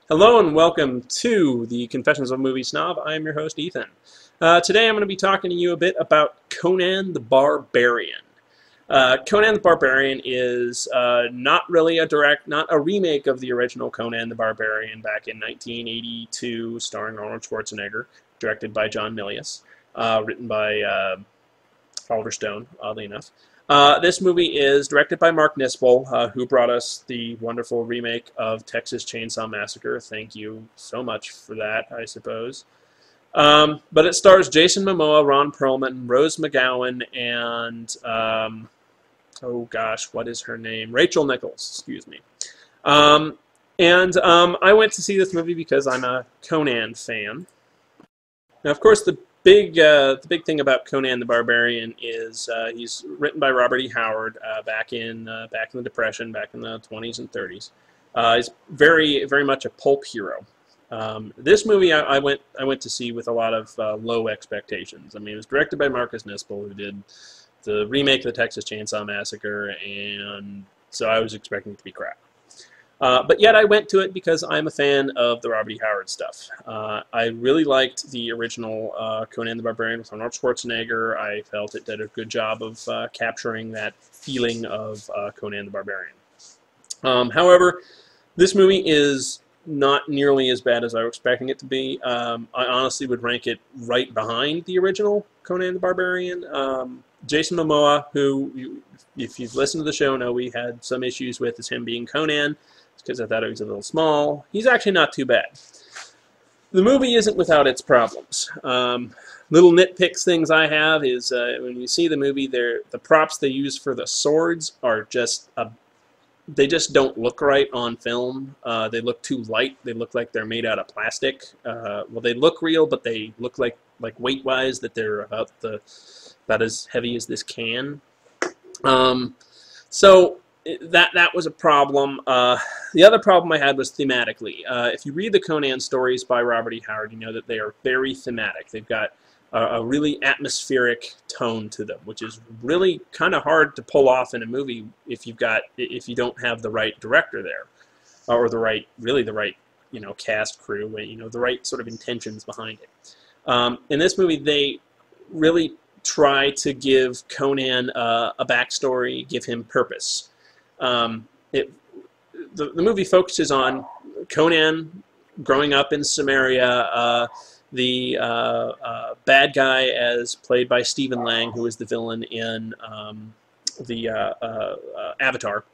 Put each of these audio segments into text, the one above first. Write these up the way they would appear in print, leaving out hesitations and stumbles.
Hello and welcome to the Confessions of a Movie Snob. I am your host, Ethan. Today I'm going to be talking to you a bit about Conan the Barbarian. Conan the Barbarian is not really not a remake of the original Conan the Barbarian back in 1982, starring Arnold Schwarzenegger, directed by John Milius, written by Oliver Stone, oddly enough. This movie is directed by Mark Nispel, who brought us the wonderful remake of Texas Chainsaw Massacre. Thank you so much for that, I suppose. But it stars Jason Momoa, Ron Perlman, Rose McGowan, and, oh gosh, what is her name? Rachel Nichols, excuse me. I went to see this movie because I'm a Conan fan. Now, of course, the big thing about Conan the Barbarian is he's written by Robert E. Howard back in the Depression, back in the 20s and 30s. He's very much a pulp hero. This movie I went to see with a lot of low expectations. I mean, it was directed by Marcus Nispel, who did the remake of the Texas Chainsaw Massacre, and so I was expecting it to be crap. But yet I went to it because I'm a fan of the Robert E. Howard stuff. I really liked the original Conan the Barbarian with Arnold Schwarzenegger. I felt it did a good job of capturing that feeling of Conan the Barbarian. However, this movie is not nearly as bad as I was expecting it to be. I honestly would rank it right behind the original Conan the Barbarian. Jason Momoa, who, if you've listened to the show, know we had some issues with, is him being Conan, because I thought he was a little small. He's actually not too bad. The movie isn't without its problems. Little nitpicks things I have is when you see the movie, the props they use for the swords are just they just don't look right on film. They look too light. They look like they're made out of plastic. Well, they look real, but they look like weight-wise that they're about as heavy as this can. So that was a problem. The other problem I had was thematically. If you read the Conan stories by Robert E. Howard, you know that they are very thematic. They've got a really atmospheric tone to them, which is really kind of hard to pull off in a movie if you don't have the right director there, or the right cast crew, the right sort of intentions behind it. In this movie, they really try to give Conan a backstory, give him purpose. The movie focuses on Conan growing up in Samaria. The bad guy, as played by Stephen Lang, who is the villain in the Avatar,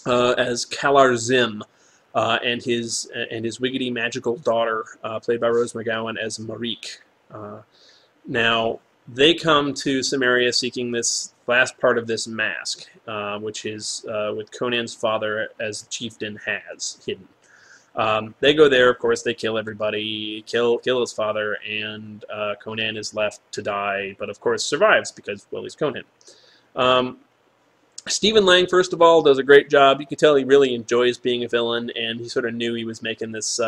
as Kalar Zim, and his wiggity magical daughter, played by Rose McGowan, as Marique. Now, they come to Samaria seeking this last part of this mask, which is with Conan's father as the chieftain has hidden. They go there, of course, they kill everybody, kill his father, and Conan is left to die, but of course survives because, well, he's Conan. Stephen Lang, first of all, does a great job. You can tell he really enjoys being a villain, and he sort of knew he was making this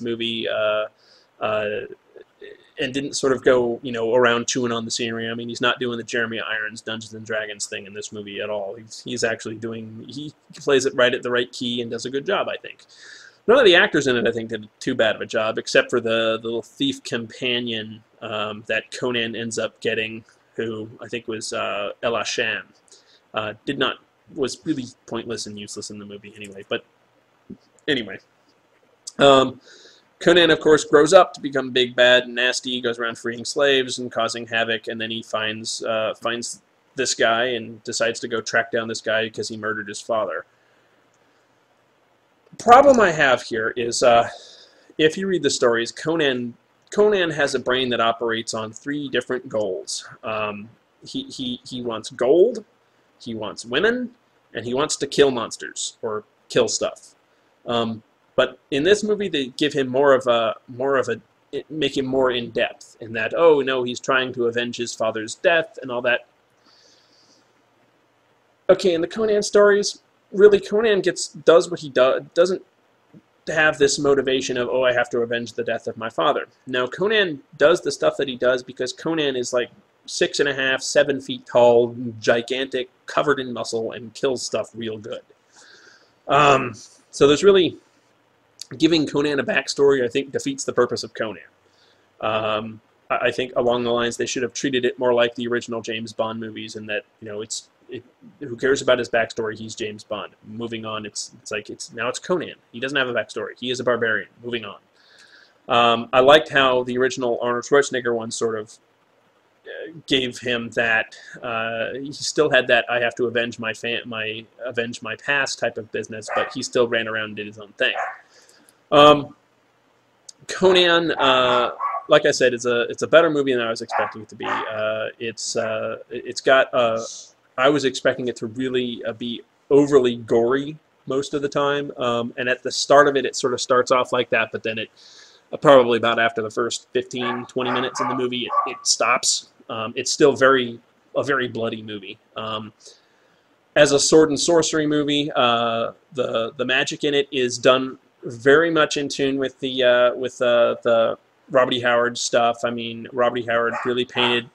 movie, and didn't sort of go, around chewing on the scenery. I mean, he's not doing the Jeremy Irons Dungeons and Dragons thing in this movie at all. He's actually he plays it right at the right key and does a good job, I think. None of the actors in it, I think, did too bad of a job, except for the little thief companion that Conan ends up getting, who I think was Ella Shan. Was really pointless and useless in the movie anyway. But anyway. Conan, of course, grows up to become big, bad, and nasty, goes around freeing slaves and causing havoc, and then he finds this guy and decides to go track down this guy because he murdered his father. The problem I have here is, if you read the stories, Conan has a brain that operates on 3 different goals. He wants gold, he wants women, and he wants to kill monsters, or kill stuff. But in this movie, they give him make him more in depth in that, oh no, he's trying to avenge his father's death and all that. Okay, in the Conan stories, really Conan does what he does, doesn't have this motivation of, oh, I have to avenge the death of my father. No, Conan does the stuff that he does because Conan is like 6.5, 7 feet tall, gigantic, covered in muscle, and kills stuff real good. So there's really giving Conan a backstory, I think, defeats the purpose of Conan. I think along the lines they should have treated it more like the original James Bond movies, in that, you know, who cares about his backstory? He's James Bond. Moving on, now it's Conan. He doesn't have a backstory. He is a barbarian. Moving on. I liked how the original Arnold Schwarzenegger one sort of gave him that. He still had that I have to avenge my past type of business, but he still ran around and did his own thing. Conan, like I said, it's a better movie than I was expecting it to be. I was expecting it to really be overly gory most of the time, and at the start of it, it sort of starts off like that, but then it probably about after the first 15-20 minutes in the movie, it stops. It's still a very bloody movie. As a sword and sorcery movie, the magic in it is done very much in tune with the Robert E. Howard stuff. I mean, Robert E. Howard really painted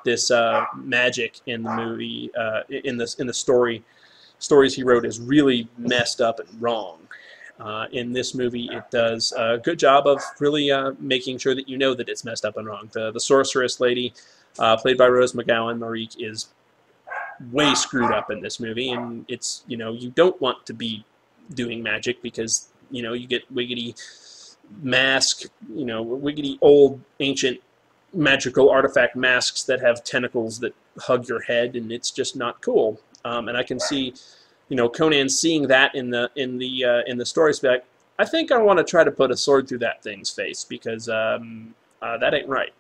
this magic in the movie, in the stories he wrote, is really messed up and wrong. In this movie, it does a good job of really making sure that you know that it's messed up and wrong. The sorceress lady, played by Rose McGowan, Marique, is way screwed up in this movie, and it's, you know, you don't want to be doing magic because, you know, you get wiggity mask, you know, wiggity old ancient magical artifact masks that have tentacles that hug your head, and it's just not cool. And I can see, you know, Conan seeing that in the stories, be like, I think I want to try to put a sword through that thing's face because that ain't right.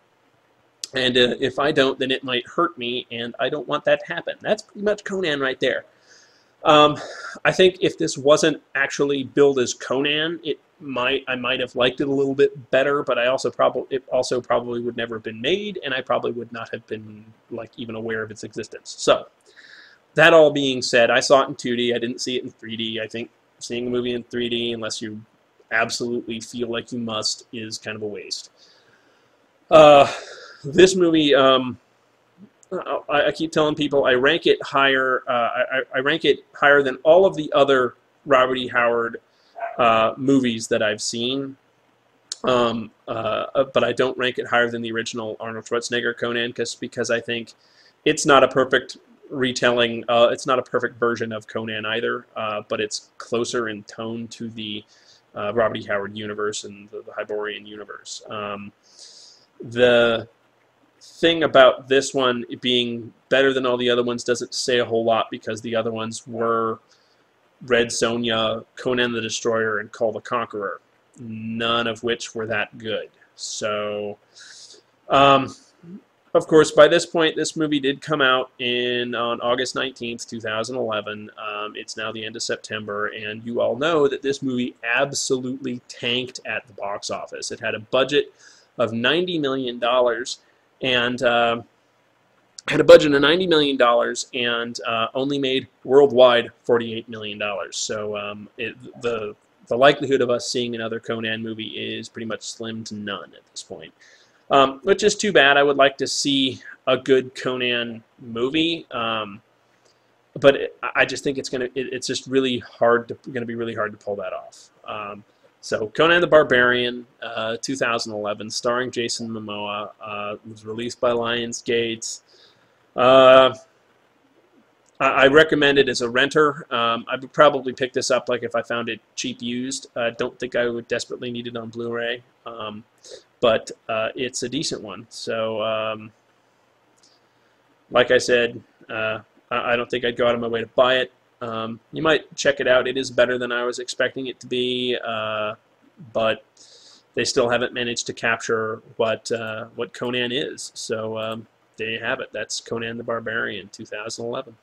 And if I don't, then it might hurt me, and I don't want that to happen. That's pretty much Conan right there. I think if this wasn't actually billed as Conan, I might have liked it a little bit better, but it also probably would never have been made, and I probably would not have been even aware of its existence. So, that all being said, I saw it in 2D. I didn't see it in 3D. I think seeing a movie in 3D, unless you absolutely feel like you must, is kind of a waste. This movie, I keep telling people I rank it higher. I rank it higher than all of the other Robert E. Howard movies that I've seen. But I don't rank it higher than the original Arnold Schwarzenegger Conan, because I think it's not a perfect retelling. It's not a perfect version of Conan either, but it's closer in tone to the Robert E. Howard universe and the Hyborian universe. The thing about this one being better than all the other ones doesn't say a whole lot, because the other ones were Red Sonja, Conan the Destroyer, and Call the Conqueror, none of which were that good. So, of course, by this point, this movie did come out on August 19th, 2011. It's now the end of September, and you all know that this movie absolutely tanked at the box office. It had a budget of $90 million, and and only made worldwide $48 million. So the likelihood of us seeing another Conan movie is pretty much slim to none at this point, which is too bad. I would like to see a good Conan movie, but I just think it's just really hard to be really hard to pull that off. So Conan the Barbarian, 2011, starring Jason Momoa, was released by Lionsgate. I recommend it as a renter. I would probably pick this up if I found it cheap used. I don't think I would desperately need it on Blu-ray, but it's a decent one. So, like I said, I don't think I'd go out of my way to buy it. You might check it out. It is better than I was expecting it to be, but they still haven't managed to capture what Conan is. So there you have it. That's Conan the Barbarian, 2011.